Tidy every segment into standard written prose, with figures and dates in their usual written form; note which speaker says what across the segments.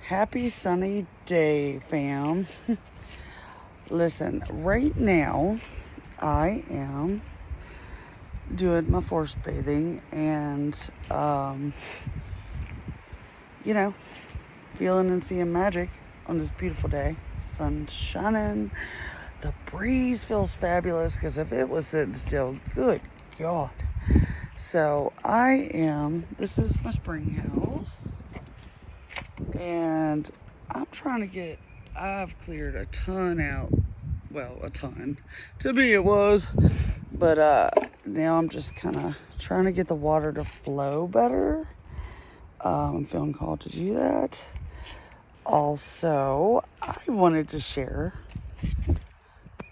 Speaker 1: Happy sunny day, fam. Listen, right now I am doing my forest bathing and, you know, feeling and seeing magic on this beautiful day. Sun's shining. The breeze feels fabulous because if it was sitting still, good God. So this is my spring house. And I've cleared a ton out. Well, a ton. To me it was. But now I'm just kind of trying to get the water to flow better. I'm feeling called to do that. Also, I wanted to share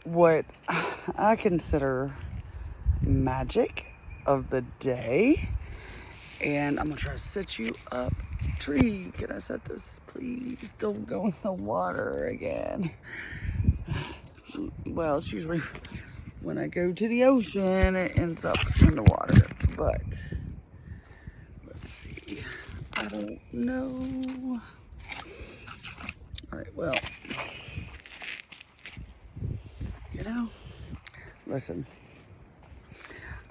Speaker 1: what I consider magic of the day. And I'm going to try to set you up. Tree, can I set this? Please don't go in the water again. Well, it's usually when I go to the ocean, it ends up in the water. But let's see. I don't know. All right, well, listen.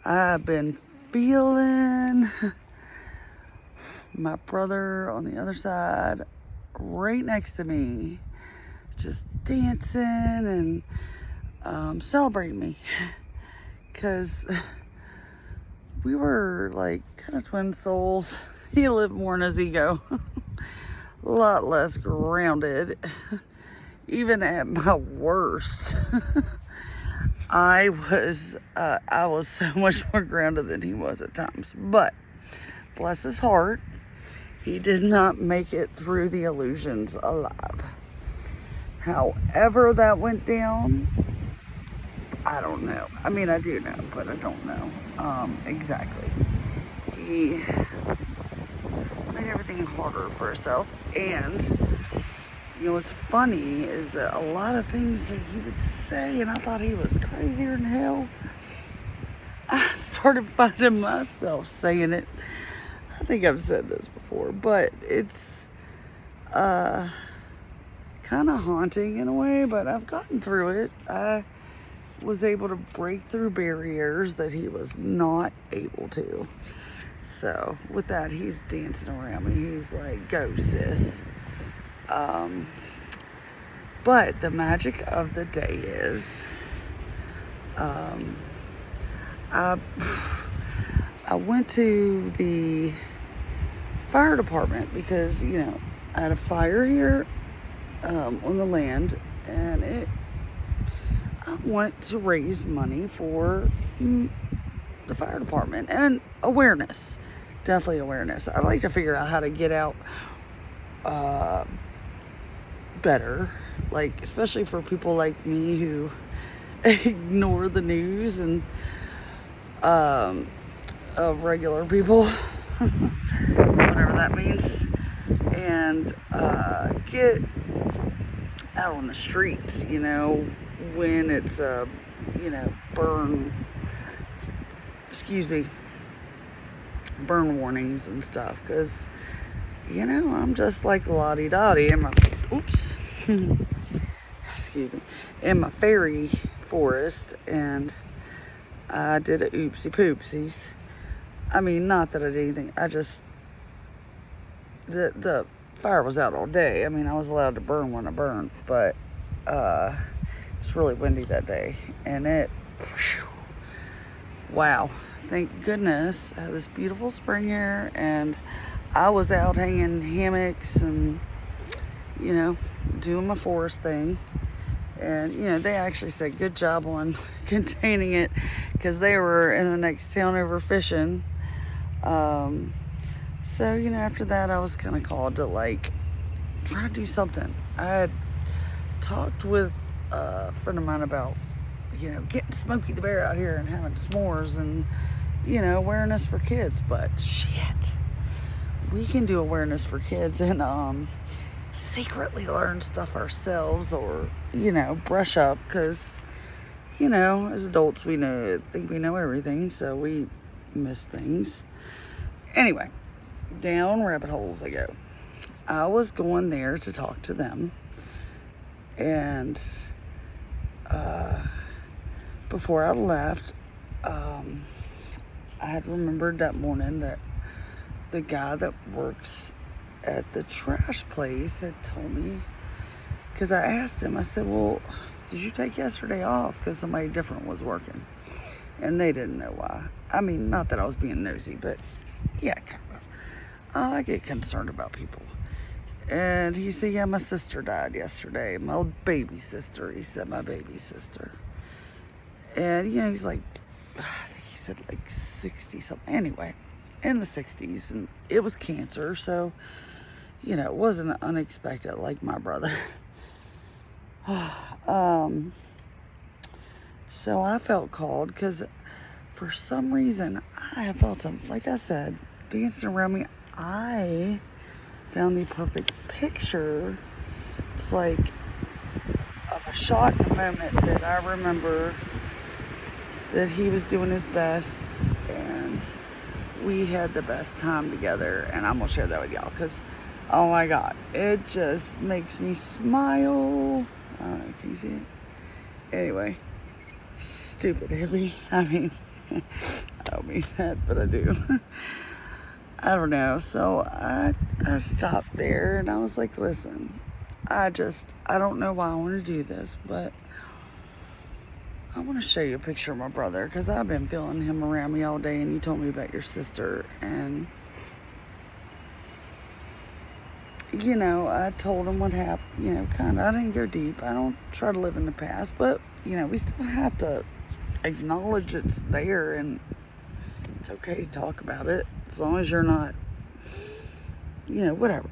Speaker 1: I've been feeling my brother on the other side right next to me just dancing and celebrating me because we were like kind of twin souls. He lived more in his ego, a lot less grounded. Even at my worst, I was so much more grounded than he was at times. But bless his heart, he did not make it through the illusions alive. However that went down, I don't know. I mean, I do know, but I don't know exactly. He made everything harder for himself. And, what's funny is that a lot of things that he would say, and I thought he was crazier than hell, I started finding myself saying it. I think I've said this before, but it's kind of haunting in a way, but I've gotten through it. I was able to break through barriers that he was not able to. So with that, he's dancing around me. He's like, go sis. But the magic of the day is I went to the fire department because, I had a fire here on the land, and I want to raise money for the fire department and awareness. Definitely awareness. I'd like to figure out how to get out better, like especially for people like me who ignore the news and of regular people, whatever that means, and get out on the streets, when it's burn warnings and stuff, because I'm just like la-di-da-di in my in my fairy forest, and I did a oopsie poopsies. I mean, not that I did anything, I just the fire was out all day. I mean, I was allowed to burn when I burned, but it's really windy that day, and wow, thank goodness I had this beautiful spring here, and I was out hanging hammocks and doing my forest thing. And they actually said good job on containing it, because they were in the next town over fishing. So after that, I was kind of called to try to do something. I had talked with a friend of mine about getting Smokey the Bear out here and having s'mores and awareness for kids. But shit, we can do awareness for kids and secretly learn stuff ourselves, or brush up, because as adults we think we know everything, so we miss things. Anyway, down rabbit holes I go. I was going there to talk to them, and before I left, I had remembered that morning that the guy that works at the trash place had told me, because I asked him, I said, well, did you take yesterday off because somebody different was working? And they didn't know why. I mean, not that I was being nosy, but yeah, kind of. I get concerned about people. And he said, yeah, my sister died yesterday. My baby sister. He said, my baby sister. And, you know, he's like, I think he said like 60 something. Anyway, in the 60s. And it was cancer. So, you know, it wasn't unexpected like my brother. So I felt called because for some reason I felt him, like I said, dancing around me. I found the perfect picture. It's like of a shot in a moment that I remember that he was doing his best and we had the best time together. And I'm gonna share that with y'all because, oh my God, it just makes me smile. I don't know, can you see it? Anyway, stupid hippie. I mean, I don't mean that, but I do. I don't know. So I stopped there and I was like, listen, I don't know why I want to do this, but I want to show you a picture of my brother because I've been feeling him around me all day, and you told me about your sister. And, you know, I told him what happened, you know, kind of. I didn't go deep. I don't try to live in the past, but, you know, we still have to acknowledge it's there, and it's okay to talk about it as long as you're not, you know, whatever.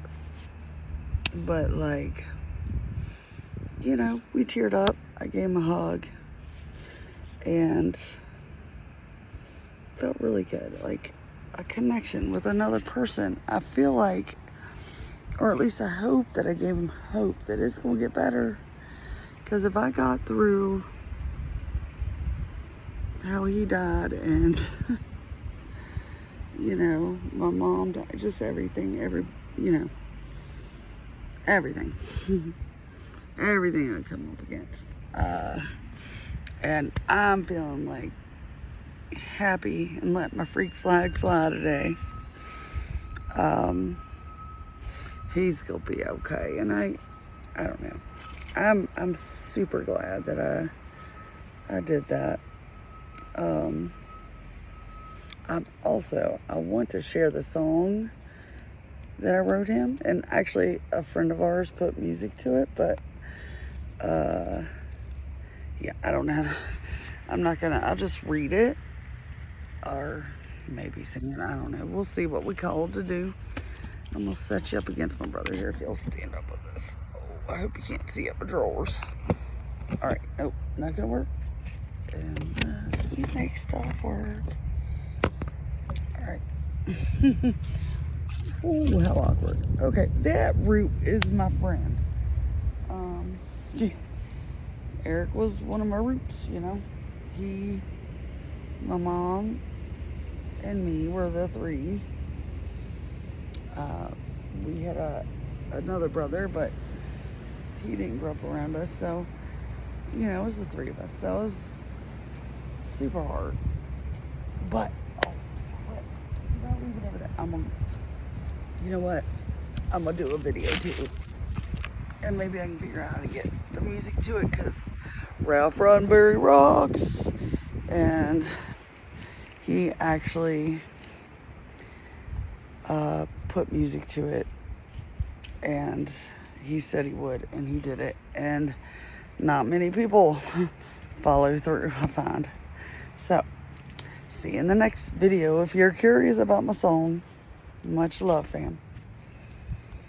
Speaker 1: But, like, you know, we teared up. I gave him a hug and felt really good, like a connection with another person. I feel like, or at least I hope that I gave him hope that it's gonna get better. Because if I got through how he died and you know, my mom died, just everything, you know, everything everything I come up against, and I'm feeling like happy and let my freak flag fly today. He's gonna be okay, and I don't know, I'm super glad that I did that. I want to share the song that I wrote him, and actually a friend of ours put music to it, but yeah, I don't know. I'll just read it or maybe sing it. I don't know. We'll see what we called to do. I'm gonna set you up against my brother here if you'll stand up with this. Oh, I hope you can't see up my drawers. All right, nope, not gonna work. And speed makes stuff work. All right. Oh, how awkward. Okay, that root is my friend. Yeah. Eric was one of my roots, you know. My mom, and me were the three. We had another brother, but he didn't grow up around us, so, you know, it was the three of us. So it was super hard. But, oh, crap. Did I leave it over there? You know what? I'm gonna do a video too. And maybe I can figure out how to get the music to it, because Ralph Roddenberry rocks. And he actually put music to it, and he said he would, and he did it. And not many people follow through, I find. So, see you in the next video. If you're curious about my song, much love, fam.